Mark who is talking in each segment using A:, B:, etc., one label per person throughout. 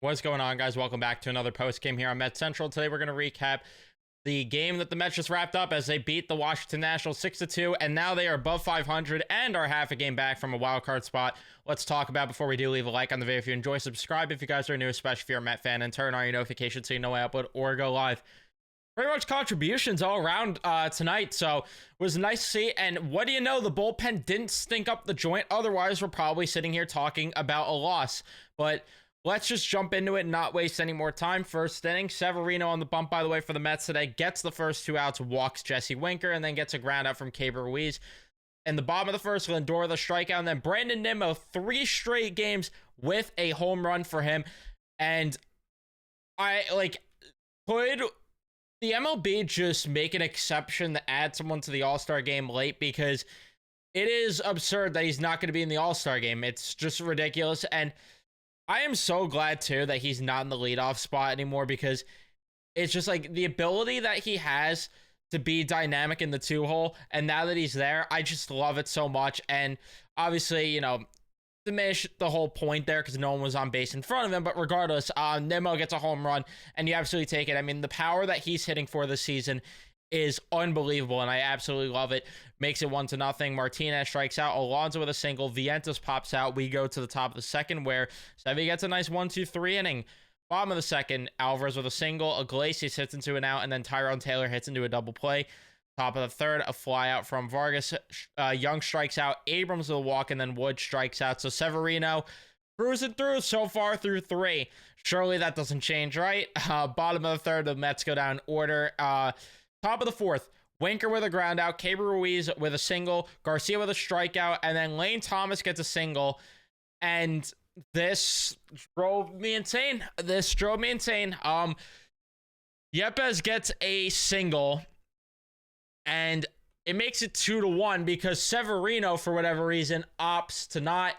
A: What's going on, guys? Welcome back to another post game here on Met Central. Today we're going to recap the game that the Mets just wrapped up as they beat the Washington Nationals 6-2, and now they are above 500 and are half a game back from a wild card spot. Let's talk about before we do. Leave a like on the video if you enjoy. Subscribe if you guys are new, especially if you're a Met fan, and turn on your notifications so you know when I upload or go live. Pretty much contributions all around tonight, so it was nice to see. And what do you know, the bullpen didn't stink up the joint. Otherwise, we're probably sitting here talking about a loss. But let's just jump into it and not waste any more time. First inning, Severino on the bump, by the way, for the Mets today. Gets the first two outs, walks Jesse Winker, and then gets a ground out from Keibert Ruiz. In the bottom of the first, Lindor the strikeout, and then Brandon Nimmo, 3 straight games with a home run for him. And could the MLB just make an exception to add someone to the All-Star game late? Because it is absurd that he's not going to be in the All-Star game. It's just ridiculous. And I am so glad, too, that he's not in the leadoff spot anymore, because it's just like the ability that he has to be dynamic in the 2-hole. And now that he's there, I just love it so much. And obviously, you know, diminish the whole point there because no one was on base in front of him. But regardless, Nimmo gets a home run, and you absolutely take it. I mean, the power that he's hitting for this season is unbelievable, and I absolutely love it. Makes it 1-0. Martinez strikes out. Alonso with a single. Vientos pops out. We go to the top of the second, where Sevy gets a nice 1-2-3 inning. Bottom of the second, Alvarez with a single. Iglesias hits into an out, and then Tyrone Taylor hits into a double play. Top of the third, a fly out from Vargas. Young strikes out. Abrams with a walk, and then Wood strikes out. So Severino cruising through so far through 3. Surely that doesn't change, right? Bottom of the third, the Mets go down in order. Top of the fourth, Winker with a ground out, Keibert Ruiz with a single, Garcia with a strikeout, and then Lane Thomas gets a single. And this drove me insane. Yepes gets a single, and it makes it 2-1 because Severino, for whatever reason, opts to not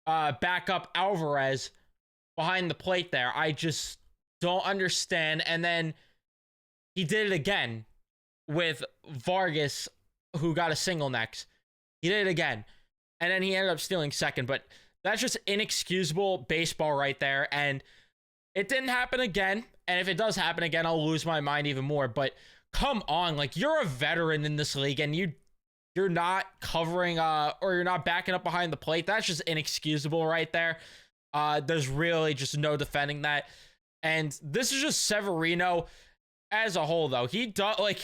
A: back up Alvarez behind the plate there. I just don't understand. And then he did it again with Vargas, who got a single next. He did it again. And then he ended up stealing second. But that's just inexcusable baseball right there. And it didn't happen again. And if it does happen again, I'll lose my mind even more. But come on, like, you're a veteran in this league, and you're not covering or you're not backing up behind the plate. That's just inexcusable right there. There's really just no defending that. And this is just Severino as a whole, though. He does, like,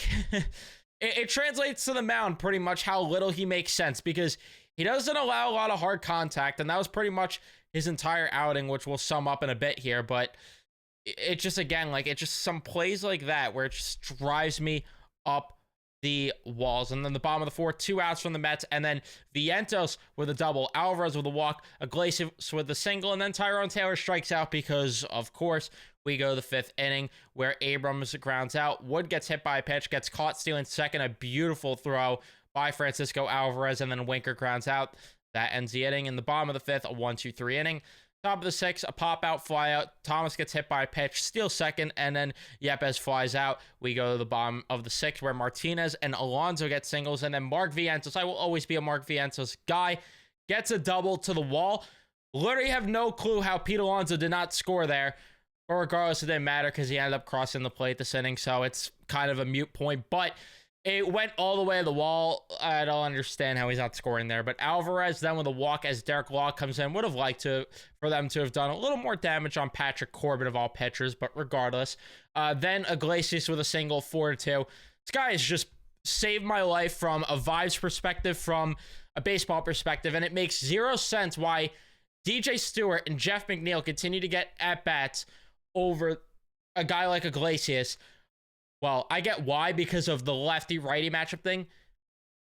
A: it translates to the mound pretty much how little he makes sense, because he doesn't allow a lot of hard contact, and that was pretty much his entire outing, which we'll sum up in a bit here. But it just, again, like, it just some plays like that where it just drives me up the walls. And then the bottom of the fourth, 2 outs from the Mets, and then Vientos with a double, Alvarez with a walk, Iglesias with a single, and then Tyrone Taylor strikes out because, of course, we go to the 5th inning where Abrams grounds out. Wood gets hit by a pitch, gets caught stealing second. A beautiful throw by Francisco Alvarez, and then Winker grounds out. That ends the inning. In the bottom of the 5th, a 1-2-3 inning. Top of the 6th, a pop-out, fly-out. Thomas gets hit by a pitch, steals second, and then Yepes flies out. We go to the bottom of the 6th where Martinez and Alonso get singles, and then Mark Vientos, I will always be a Mark Vientos guy, gets a double to the wall. Literally have no clue how Pete Alonso did not score there. But regardless, it didn't matter because he ended up crossing the plate this inning, so it's kind of a moot point. But it went all the way to the wall. I don't understand how he's not scoring there. But Alvarez then with a walk as Derek Law comes in. Would have liked for them to have done a little more damage on Patrick Corbin of all pitchers, but regardless. Then Iglesias with a single, 4-2. This guy has just saved my life from a vibes perspective, from a baseball perspective, and it makes 0 sense why DJ Stewart and Jeff McNeil continue to get at-bats over a guy like Iglesias. Well, I get why, because of the lefty-righty matchup thing.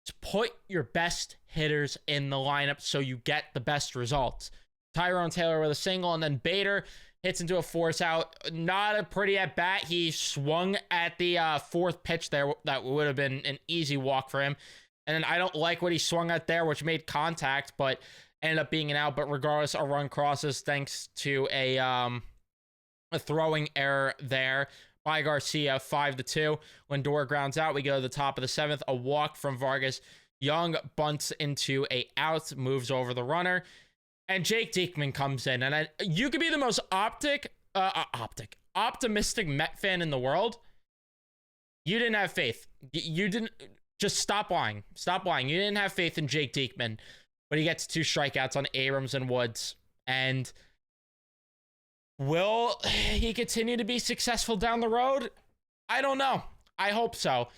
A: Just put your best hitters in the lineup so you get the best results. Tyrone Taylor with a single, and then Bader hits into a force out. Not a pretty at-bat. He swung at the 4th pitch there. That would have been an easy walk for him. And then I don't like what he swung at there, which made contact, but ended up being an out. But regardless, a run crosses thanks to a throwing error there by Garcia, 5-2. Lindor grounds out. We go to the top of the 7th. A walk from Vargas. Young bunts into a out, moves over the runner. and Jake Diekman comes in, and you could be the most optimistic Met fan in the world. You didn't have faith. You didn't. Just stop lying. Stop lying. You didn't have faith in Jake Diekman, but he gets 2 strikeouts on Abrams and Woods. And will he continue to be successful down the road? I don't know. I hope so.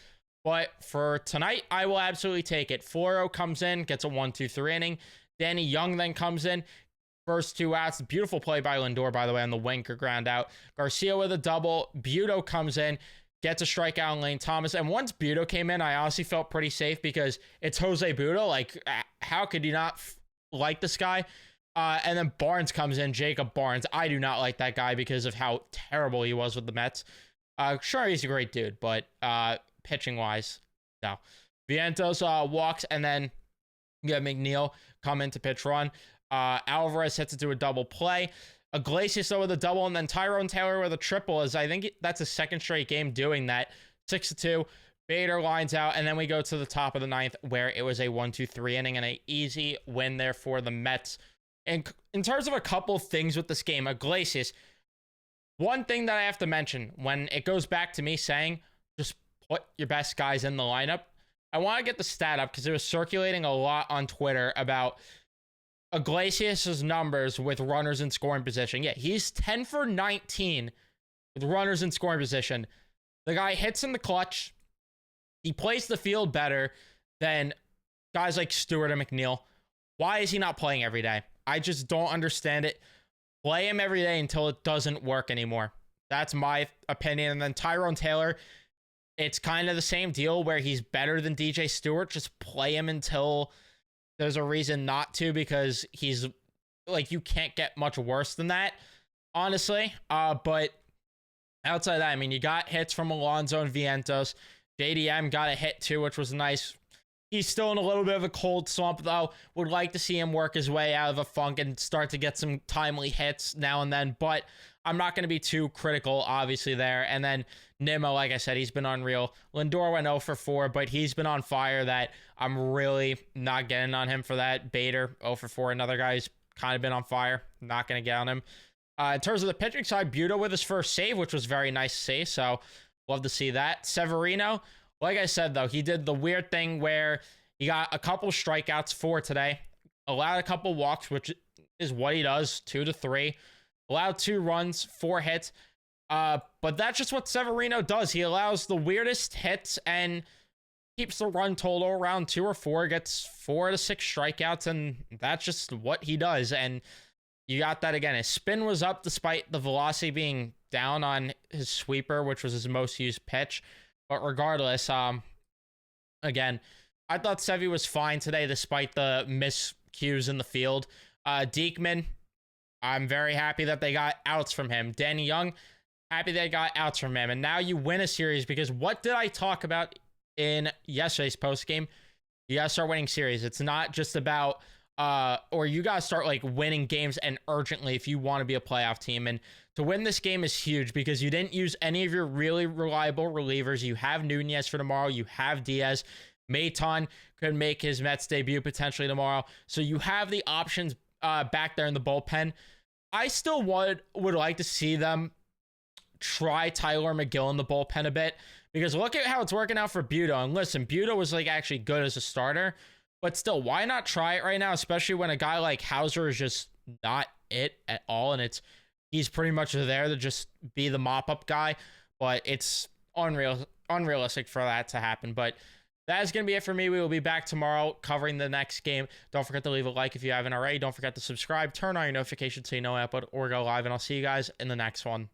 A: But for tonight, I will absolutely take it. Floro comes in, gets a 1-2-3 inning. Danny Young then comes in. First 2 outs. Beautiful play by Lindor, by the way, on the Winker ground out. Garcia with a double. Buto comes in, gets a strikeout on Lane Thomas. And once Buto came in, I honestly felt pretty safe because it's Jose Buto. Like, how could you not like this guy? And then Barnes comes in, Jacob Barnes. I do not like that guy because of how terrible he was with the Mets. Sure, he's a great dude, but pitching-wise, no. Vientos walks, and then you have McNeil come in to pitch run. Alvarez hits it to a double play. Iglesias with a double, and then Tyrone Taylor with a triple. As I think that's a second straight game doing that. 6-2. Bader lines out, and then we go to the top of the 9th where it was a 1-2-3 inning and an easy win there for the Mets. And in terms of a couple things with this game, Iglesias, one thing that I have to mention when it goes back to me saying just put your best guys in the lineup, I want to get the stat up because it was circulating a lot on Twitter about Iglesias' numbers with runners in scoring position. Yeah, he's 10 for 19 with runners in scoring position. The guy hits in the clutch. He plays the field better than guys like Stewart and McNeil. Why is he not playing every day? I just don't understand it. Play him every day until it doesn't work anymore. That's my opinion. And then Tyrone Taylor, it's kind of the same deal where he's better than DJ Stewart. Just play him until there's a reason not to, because he's like, you can't get much worse than that, honestly. But outside of that, I mean, you got hits from Alonso and Vientos. JDM got a hit too, which was nice. He's still in a little bit of a cold slump, though. Would like to see him work his way out of a funk and start to get some timely hits now and then. But I'm not going to be too critical, obviously, there. And then Nimmo, like I said, he's been unreal. Lindor went 0 for 4, but he's been on fire that I'm really not getting on him for that. Bader, 0 for 4, another guy who's kind of been on fire. Not going to get on him. In terms of the pitching side, Buto with his first save, which was very nice to see. So love to see that. Severino, like I said, though, he did the weird thing where he got a couple strikeouts for today, allowed a couple walks, which is what he does, 2 to 3, allowed 2 runs, 4 hits. But that's just what Severino does. He allows the weirdest hits and keeps the run total around 2 or 4, gets 4 to 6 strikeouts, and that's just what he does. And you got that again. His spin was up despite the velocity being down on his sweeper, which was his most used pitch. But regardless, again, I thought Sevy was fine today despite the miscues in the field. Diekman, I'm very happy that they got outs from him. Danny Young, happy they got outs from him. And now you win a series, because what did I talk about in yesterday's postgame? You got to start winning series. It's not just about, or you got to start like winning games and urgently if you want to be a playoff team. And to win this game is huge because you didn't use any of your really reliable relievers. You have Nunez for tomorrow. You have Diaz. Maton could make his Mets debut potentially tomorrow. So you have the options back there in the bullpen. I still would like to see them try Tyler McGill in the bullpen a bit, because look at how it's working out for Buto. And listen, Buto was like actually good as a starter, but still, why not try it right now, especially when a guy like Hauser is just not it at all, and he's pretty much there to just be the mop-up guy, but it's unrealistic for that to happen. But that is going to be it for me. We will be back tomorrow covering the next game. Don't forget to leave a like if you haven't already. Don't forget to subscribe, turn on your notifications so you know I upload or go live, and I'll see you guys in the next one.